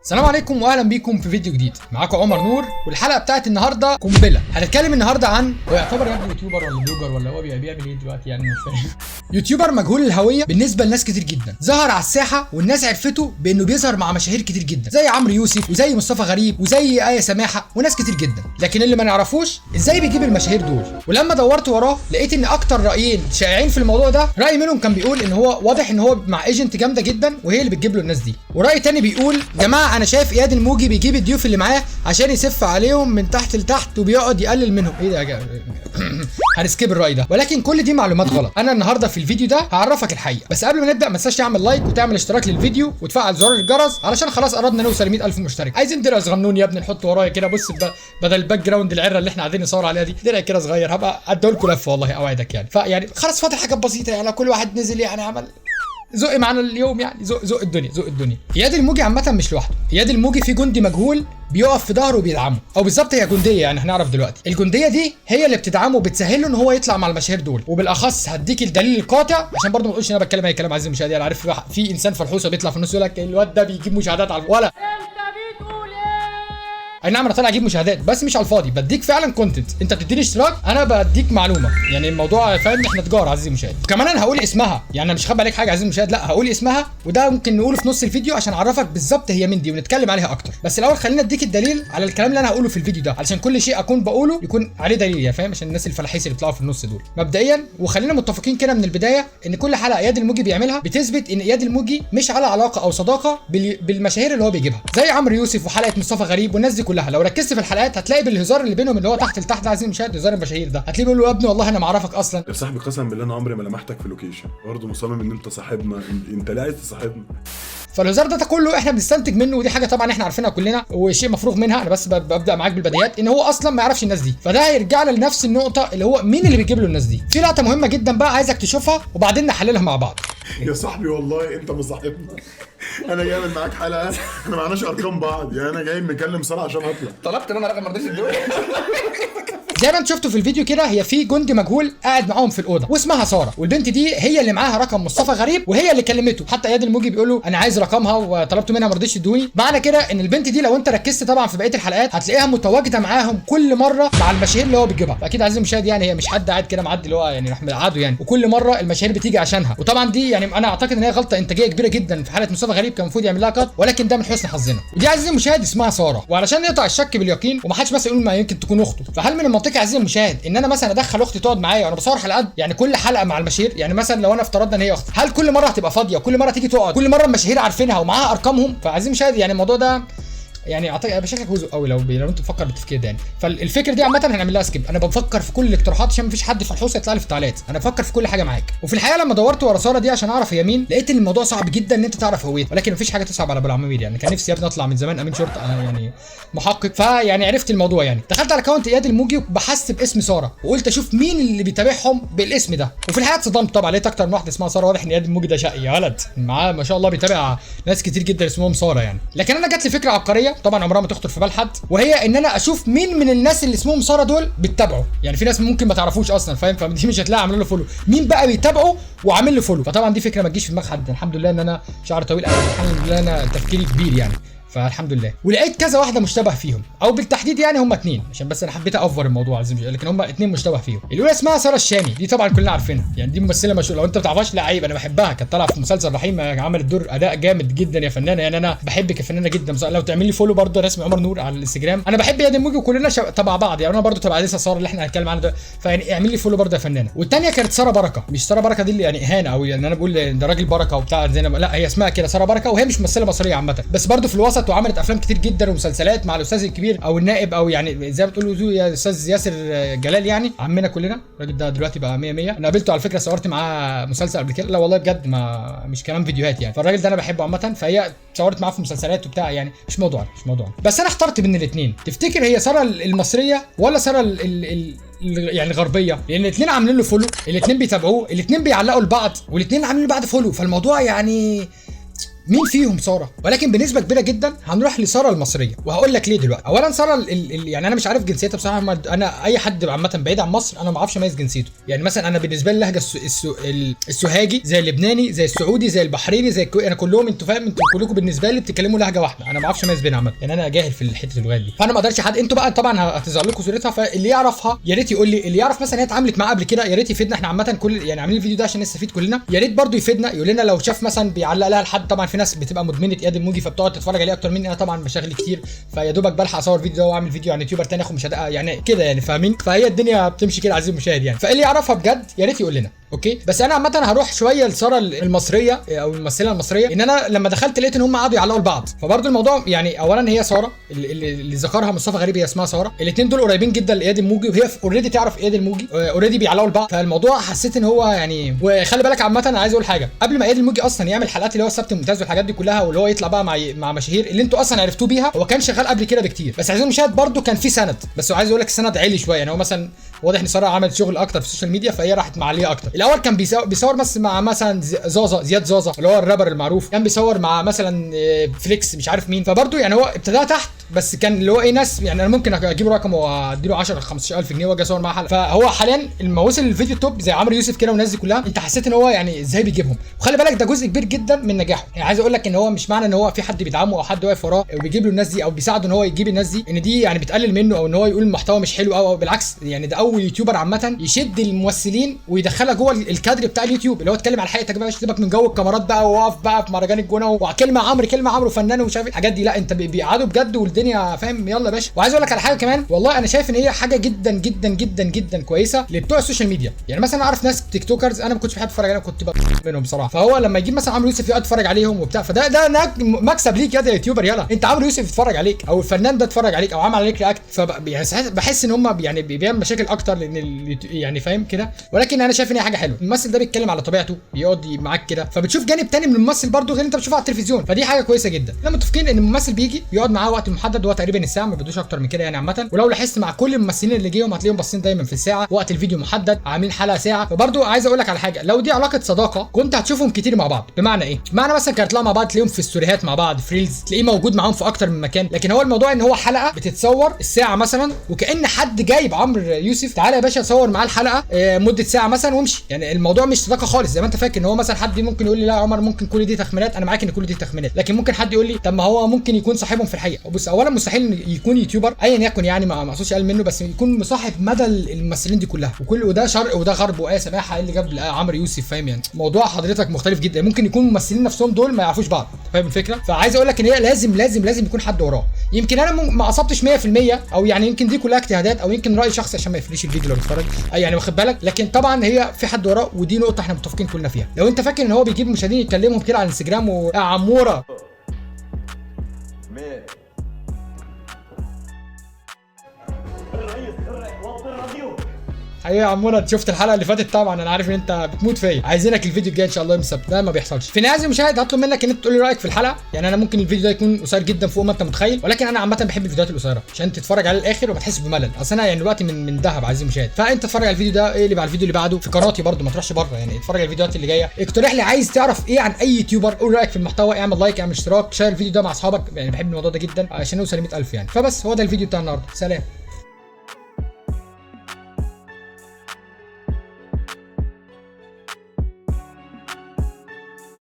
السلام عليكم واهلا بيكم في فيديو جديد. معاكم عمر نور، والحلقه بتاعت النهارده قنبله. هنتكلم النهارده عن هو يعتبر يا ابني يوتيوبر ولا بلوجر ولا هو بيعمل ايه دلوقتي، يعني مش فاهم. يوتيوبر مجهول الهويه بالنسبه لناس كتير جدا، ظهر على الساحه والناس عرفته بانه بيظهر مع مشاهير كتير جدا زي عمرو يوسف وزي مصطفى غريب وزي آية سماحه وناس كتير جدا، لكن اللي ما نعرفوش ازاي بيجيب المشاهير دول. ولما دورت وراه لقيت ان اكتر رايين شائعين في الموضوع ده، راي منهم كان بيقول ان هو واضح ان هو مع ايجنت جامده جدا وهي اللي بتجيب له الناس دي، وراي تاني بيقول جماعه انا شايف اياد الموجي بيجيب الضيوف اللي معاه عشان يسف عليهم من تحت لتحت وبيقعد يقلل منهم. ايه ده يا جماعه؟ هنسكيب الراي ده، ولكن كل دي معلومات غلط. انا النهارده في الفيديو ده هعرفك الحقيقه، بس قبل ما نبدا ما تنساش تعمل لايك وتعمل اشتراك للفيديو وتفعل زرار الجرس علشان خلاص قربنا نوصل 100,000 مشترك. عايزين درع صغنون يا ابني نحطه ورايا كده، بص بدل الباك جراوند العره اللي احنا قاعدين نصور عليها دي، درع كده صغير هبقى اديه لكم لفه والله اوعدك يعني. فيعني خلاص فاضل حاجات بسيطه، يعني كل واحد نزل يعني عمل زق معانا اليوم، يعني زق الدنيا زق الدنيا. اياد الموجي عامه مش لوحده، اياد الموجي في جندي مجهول بيقف في ظهره وبيدعمه، او بالظبط هي جنديه يعني هنعرف دلوقتي. الجنديه دي هي اللي بتدعمه وبتسهل له ان هو يطلع مع المشاهير دول، وبالاخص هديك الدليل القاطع عشان برضه ما تقولش ان انا بتكلم اي كلام. عزيزي المشاهد انا عارف في انسان فلحوسه بيطلع في النص يقول لك الواد ده بيجيب مشاهدات على ولا اي نعم انا طالع اجيب مشاهدات بس مش على الفاضي، بديك فعلا كونتنت. انت بتديني اشتراك انا بديك معلومه، يعني الموضوع فاهم احنا تجار عزيزي المشاهد. كمان انا هقول اسمها، يعني انا مش خبي عليك حاجه عزيزي المشاهد، لا هقول اسمها وده ممكن نقوله في نص الفيديو عشان اعرفك بالظبط هي مين دي ونتكلم عليها اكتر. بس الاول خلينا اديك الدليل على الكلام اللي انا هقوله في الفيديو ده علشان كل شيء اكون بقوله يكون عليه دليل، يا فاهم، عشان الناس الفلاحيس اللي بيطلعوا في النص دول. مبدئيا وخلينا متفقين كده من البدايه ان كل حلقه اياد الموجي بيعملها بتثبت ان اياد الموجي مش على علاقه او صداقه بالمشاهير اللي هو بيجيبها، زي عمرو يوسف وحلقه مصطفى غريب والناس دي كلها. لو ركزت في الحلقات هتلاقي بالهزار اللي بينهم اللي هو تحت لتحت عايزين المشاهد، هزار المشاهير ده هتلاقيه بيقول له يا ابني والله انا ما اعرفك اصلا يا صاحبي قسما بالله انا عمري ما لمحتك في لوكيشن، برضه مصمم ان انت صاحبنا، انت ليه عايز تصاحبنا؟ فالهزار ده كله احنا بنستنتج منه، ودي حاجه طبعا احنا عارفينها كلنا وشيء مفروغ منها. انا بس ببدا معاك بالبديهيات ان هو اصلا ما يعرفش الناس دي، فده هيرجعنا لنفس النقطه اللي هو مين اللي بيجيب له الناس دي. في لقطه مهمه جدا بقى عايزك تشوفها وبعدين نحللها مع بعض. يا صاحبي والله انت مصاحبنا، انا جاي اعمل معاك حلقه، احنا ما معناش ارقام بعض، يعني انا جاي مكلم صلاح عشان اطلع، طلبت منها رقم ما رضيش يدوني. زي ما انت شفتوا في الفيديو كده، هي في جندي مجهول قاعد معاهم في الاوضه واسمها ساره، والبنت دي هي اللي معاها رقم مصطفى غريب وهي اللي كلمته. حتى اياد الموجي بيقول له انا عايز رقمها وطلبت منها ما رضيش يدوني. معنى كده ان البنت دي لو انت ركزت طبعا في بقيه الحلقات هتلاقيها متواجده معاهم كل مره مع المشاهير اللي هو بيجيبها. فاكيد عزيزي المشاهد يعني هي مش حد قاعد كده معدي اللي هو يعني راح مقعده يعني، وكل مره المشاهير بتيجي عشانها. وطبعا دي يعني انا اعتقد ان هي غلطه انتاجيه كبيره جدا في حلقه مصطفى غريب، كان المفروض يعمل لها كات، ولكن ده من حسن حظنا. ودي عزيزي المشاهد اسمها ساره. وعلشان نقطع الشك باليقين ومحدش مثلا يقول ما يمكن تكون اخته، فهل من المنطقي عزيزي المشاهد ان انا مثلا ادخل اختي تقعد معايا وانا بصور حلقات، يعني كل حلقه مع المشاهير؟ يعني مثلا لو انا افترضنا ان هي اختي، هل كل مره هتبقى فاضيه وكل مره تيجي تقعد كل مره المشاهير عارفينها ومعاها ارقامهم؟ فعزيزي المشاهد يعني الموضوع ده يعني اعتقد بشكلك هزق قوي لو انت بتفكر بالتفكير ده يعني. فالفكره دي عامه هنعمل لها سكيب. انا بفكر في كل الاقتراحات عشان مفيش حد فلحوس يطلع لي في التعليقات، انا بفكر في كل حاجه معاك. وفي الحقيقه لما دورت ورا ساره دي عشان اعرف هي مين، لقيت ان الموضوع صعب جدا ان انت تعرف هويتها، ولكن مفيش حاجه تصعب على ابو العمامير. يعني كان نفسي يا ابني اطلع من زمان امين شرطه يعني محقق، فيعني عرفت الموضوع. يعني دخلت على اكونت اياد الموجي وبحثت باسم ساره وقلت اشوف مين اللي بيتابعهم بالاسم ده، وفي الحقيقه اتصدمت طبعا، لقيت اكتر من واحده اسمها ساره. واضح ان اياد الموجي ده شقي يا ولد، معاه ما شاء الله بيتابع ناس كتير جدا اسمهم ساره يعني. لكن انا جات لي فكره عبقريه طبعا عمرها ما تخطر في بال حد، وهي ان انا اشوف مين من الناس اللي اسمهم ساره دول بتتابعه. يعني في ناس ممكن ما تعرفوش اصلا، فاهم، فدي مش هتلاقي عامل له فولو، مين بقى بيتابعه وعامل له فولو. فطبعا دي فكره ما تجيش في دماغ حد. الحمد لله ان انا شعر طويل قوي، الحمد لله انا تفكيري كبير يعني، فالحمد لله. ولقيت كذا واحده مشتبه فيهم، او بالتحديد يعني هم اتنين، عشان بس انا حبيت اوفر الموضوع عزيزي، لكن هم اتنين مشتبه فيهم. الاولى اسمها ساره الشامي، دي طبعا كلنا عارفينها، يعني دي ممثله مشهوره، لو انت ما تعرفهاش لا عيب، انا بحبها، كانت طالعه في مسلسل رحيم عملت دور اداء جامد جدا يا فنانه، يعني انا بحبك يا فنانه جدا. لو تعمل لي فولو برده، انا اسمي عمر نور على الانستجرام، انا بحب اياد الموجي وكلنا تبع بعض يعني، انا برده تبع لسه ساره اللي احنا هنتكلم عنها ده، فيعني اعمل لي فولو برده يا فنانه. والثانيه كانت ساره بركه، مش ساره بركه دي اللي يعني اهانه او يعني انا بقول ده راجل بركه وبتاع زينب، لا هي اسمها كده ساره بركه، وهي مش ممثله مصريه عامه بس برده في الوسط وعملت افلام كتير جدا ومسلسلات مع الاستاذ الكبير او النائب او يعني زي ما بتقولوا يا استاذ ياسر جلال، يعني عمنا كلنا. الراجل ده دلوقتي بقى 100 100. انا قابلته على فكره، صورت معاه مسلسل قبل كده، لا والله بجد ما مش كمان فيديوهات يعني. فالراجل ده انا بحبه عامه، فهي صورت معاه في مسلسلات وبتاع، يعني مش موضوع. بس انا احترت بين الاثنين. تفتكر هي ساره المصريه ولا ساره يعني الغربيه؟ لان الاثنين عاملين له فولو، الاثنين بيتابعوه، الاثنين بيعلقوا لبعض، والاثنين عاملين لبعض فولو، فالموضوع يعني مين فيهم ساره، ولكن بنسبه كبيره جدا هنروح لساره المصريه، وهقول لك ليه دلوقتي. اولا ساره يعني انا مش عارف جنسيتها بصراحه، انا اي حد عامه بعيد عن مصر انا ما اعرفش اميز جنسيته. يعني مثلا انا بالنسبه لي اللهجه السوهاجي زي اللبناني زي السعودي زي البحريني زي انا كلهم انتوا فاهم، انتوا كلكم بالنسبه لي بتتكلموا لهجه واحده، انا ما اعرفش اميز بينها عامه، يعني انا جاهل في حته اللغات دي، فانا ما اقدرش حد. انتوا بقى طبعا هتظهر لكم صورتها، فاللي يعرفها يا ريت يقول لي، اللي يعرف مثلا هي اتعاملت معاه قبل كده يا ريت يفيدنا. احنا عامه كل يعني عاملين الفيديو ده عشان نستفيد كلنا، يا ريت برده يفيدنا، يقول لنا لو شاف مثلا بيعلق لها لحد. طبعا في ناس بتبقى مدمنه اياد الموجي فبتقعد تتفرج عليه اكتر مني، انا طبعا مشاغلي كتير فيا دوبك بلحق اصور فيديو ده واعمل فيديو عن يوتيوبر تاني اخد مشاهدات يعني كده يعني فاهمين، فهي الدنيا بتمشي كده عزيزي المشاهد يعني. فاللي يعرفها بجد يا ريت يقول لنا اوكي. بس انا عامه هروح شويه لساره المصريه او الممثله المصريه، ان انا لما دخلت لقيت ان هم قعدوا يعلقوا لبعض، فبرضه الموضوع يعني اولا هي ساره اللي ذكرها مصطفى غريب هي اسمها ساره، الاثنين دول قريبين جدا لاياد الموجي وهي اوريدي تعرف اياد الموجي، اوريدي بيعلقوا لبعض، فالموضوع حسيت ان هو يعني. وخلي بالك عامه انا عايز اقول حاجه، قبل ما اياد الموجي اصلا يعمل حلقات اللي هو السبت الممتاز والحاجات دي كلها، واللي هو يطلع بقى مع مشاهير اللي انتوا اصلا عرفتوه بيها، هو كان شغال قبل كده بكتير. بس عايزين المشاهد برضه كان في سند، بس عايز اقول لك السند عالي شويه، يعني هو مثلا واضح ان ساره عملت شغل اكتر في السوشيال ميديا فهي راحت معليه اكتر. الاول كان بيصور بس مع مثلا زياد زازا اللي هو الرابر المعروف، كان بيصور مع مثلا فليكس مش عارف مين، فبرضه يعني هو ابتدى تحت، بس كان اللي هو ايه ناس يعني انا ممكن اجيب رقم واديله 10 15000 جنيه واجي اصور معاه حلقه. فهو حاليا لما وصل للفيديو توب زي عمرو يوسف كده والناس دي كلها، انت حسيت ان هو يعني ازاي بيجيبهم. وخلي بالك ده جزء كبير جدا من نجاحه، يعني عايز اقول لك ان هو مش معنى ان هو في حد بيدعمه او حد واقف وراه وبيجيب له الناس دي او بيساعده ان هو يجيب الناس دي ان دي يعني بتقلل منه او ان هو يقول المحتوى مش حلو او بالعكس. يعني ده اول يوتيوبر عامه يشد الممثلين ويدخلها جوه الكادر بتاع اليوتيوب، اللي هو اتكلم على الحقيقه بقى، مش تبقى من جو الكاميرات بقى وواقف بقى في مهرجان الجونه وكلمه عمرو فنان ومش عارف الحاجات دي، لا انت بيقعدوا بجد والدنيا فاهم يلا يا باشا. وعايز اقول لك على حاجه كمان، والله انا شايف ان هي حاجه جدا جدا جدا جدا كويسه لبتوع السوشيال ميديا. يعني مثلا اعرف ناس تيك توكرز انا ما كنتش بحب اتفرج عليهم، كنت منهم بصراحه، فهو لما يجيب مثلا عمرو يوسف يقعد يتفرج عليهم وبتاع، فده مكسب ليك يا يوتيوبر، يلا انت عمرو يوسف يتفرج عليك او الفنان ده يتفرج عليك او عمل عليك رياكت، يعني بحس ان هم يعني بيعمل مشاكل اكتر لان يعني فاهم كده. ولكن انا شايف ان هي حاجه حلوه، الممثل ده بيتكلم على طبيعته بيقعد معاك كده، فبتشوف جانب تاني من الممثل برضه غير انت بتشوفه على التلفزيون، فدي حاجه كويسه جدا. احنا متفقين ان الممثل بيجي بيقعد معاه وقت محدد وهو تقريبا الساعه، ما بدوش اكتر من كده يعني عامه. ولو لاحظت مع كل الممثلين اللي جيهم هتلاقيهم باصين دايما في الساعه، وقت الفيديو محدد، عاملين حلقه ساعه. فبرضه عايز اقول لك على حاجه، لو دي علاقه صداقه كنت هتشوفهم كتير مع بعض. بمعنى ايه؟ بمعنى مثلا كانوا يطلعوا مع بعض تلاقيهم في ستوريهات مع بعض في ريلز، تلاقيه موجود معاهم في اكتر من مكان. لكن هو الموضوع ان هو حلقه بتتصور الساعه مثلا، وكأن حد جايب عمرو يوسف تعالى يا باشا صور معاه الحلقه مده ساعه مثلا وامشي. يعني الموضوع مش صداقه خالص زي ما انت فاكر، ان هو مثلا حد ممكن يقول لي لا يا عمر ممكن كل دي تخمينات، انا معاك ان كل دي تخمينات، لكن ممكن حد يقول لي طب ما هو ممكن يكون صاحبهم في الحقيقه. بص اولا مستحيل يكون يوتيوبر ايا يكن يعني ما اقصدش اقل منه، بس يكون مصاحب مدى الممثلين دي كلها وده شرق وده غرب وايه سماحه ايه اللي جاب عمرو يوسف فاهم. يعني موضوع حضرتك مختلف جدا، ممكن يكون الممثلين نفسهم دول ما يعرفوش بعض فاهم الفكره. فعايز اقول لك ان هي لازم يكون حد وراه. يمكن انا ما اصبتش 100% او يعني يمكن دي كلها اجتهادات او يمكن راي شخصي عشان ما يفريش الفيديو لو اتفرج يعني واخد بالك، لكن طبعا هي في حد وراه ودي نقطه احنا متفقين كلنا فيها. لو انت فاكر ان هو بيجيب مشاهدين يتكلمهم كده على الانستجرام ويا عموره ايوه يا عموره شفت الحلقه اللي فاتت طبعا انا عارف ان انت بتموت فيا، عايزينك الفيديو الجاي ان شاء الله يوم السبت، ده ما بيحصلش. في نهايه المشاهد هطلب منك ان انت تقول لي رايك في الحلقه، يعني انا ممكن الفيديو ده يكون قصير جدا فوق ما انت متخيل، ولكن انا عامه بحب الفيديوهات القصيره عشان تتفرج على الاخر وما تحسش بملل. اصل انا يعني دلوقتي من ذهب عايز المشاهد، فانت اتفرج على الفيديو ده اقلب على الفيديو اللي بعده في قناتي برده ما تروحش بره، يعني اتفرج على الفيديوهات اللي جايه، اقترح لي عايز تعرف ايه عن اي يوتيوبر، قول رايك في المحتوى، اعمل لايك اعمل اشتراك شير الفيديو ده مع اصحابك، يعني بحب الموضوع ده جدا عشان نوصل ل 100000 يعني. فبس هو ده الفيديو بتاع النهارده، سلام.